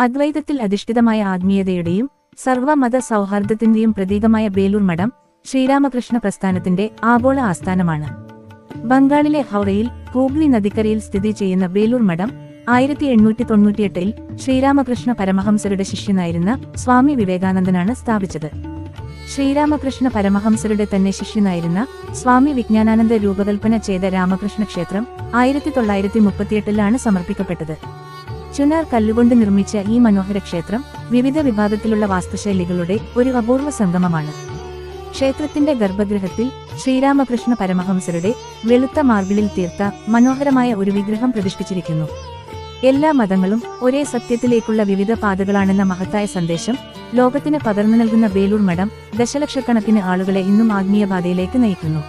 അദ്വൈതത്തിൽ അധിഷ്ഠിതമായ ആത്മീയതയുടെയും സർവ്വമത സൗഹാർദ്ദത്തിന്റെയും പ്രതീകമായ ബേലൂർ മഠം ശ്രീരാമകൃഷ്ണ പ്രസ്ഥാനത്തിന്റെ ആഗോള ആസ്ഥാനമാണ്. ബംഗാളിലെ ഹൗറയിൽ ഹൂഗ്ലി നദിക്കരയിൽ സ്ഥിതി ചെയ്യുന്ന ബേലൂർ മഠം 1898-ൽ ശ്രീരാമകൃഷ്ണ പരമഹംസരുടെ ശിഷ്യനായിരുന്ന സ്വാമി വിവേകാനന്ദനാണ് സ്ഥാപിച്ചത്. ശ്രീരാമകൃഷ്ണ പരമഹംസരുടെ തന്നെ ശിഷ്യനായിരുന്ന സ്വാമി വിജ്ഞാനാനന്ദ രൂപകൽപ്പന ചെയ്ത രാമകൃഷ്ണ ക്ഷേത്രം 1938-ലാണ് സമർപ്പിക്കപ്പെട്ടത്. ചുനാർ കല്ലുകൊണ്ട് നിർമ്മിച്ച ഈ മനോഹര ക്ഷേത്രം വിവിധ വിഭാഗത്തിലുള്ള വാസ്തുശൈലികളുടെ ഒരു അപൂർവ സംഗമമാണ്. ക്ഷേത്രത്തിന്റെ ഗർഭഗൃഹത്തിൽ ശ്രീരാമകൃഷ്ണ പരമഹംസരുടെ വെളുത്ത മാർബിളിൽ തീർത്ത മനോഹരമായ ഒരു വിഗ്രഹം പ്രതിഷ്ഠിച്ചിരിക്കുന്നു. എല്ലാ മതങ്ങളും ഒരേ സത്യത്തിലേക്കുള്ള വിവിധ പാതകളാണെന്ന മഹത്തായ സന്ദേശം ലോകത്തിന് പകർന്നു നൽകുന്ന ബേലൂർ മഠം ദശലക്ഷക്കണക്കിന് ആളുകളെ ഇന്നും ആത്മീയപാതയിലേക്ക് നയിക്കുന്നു.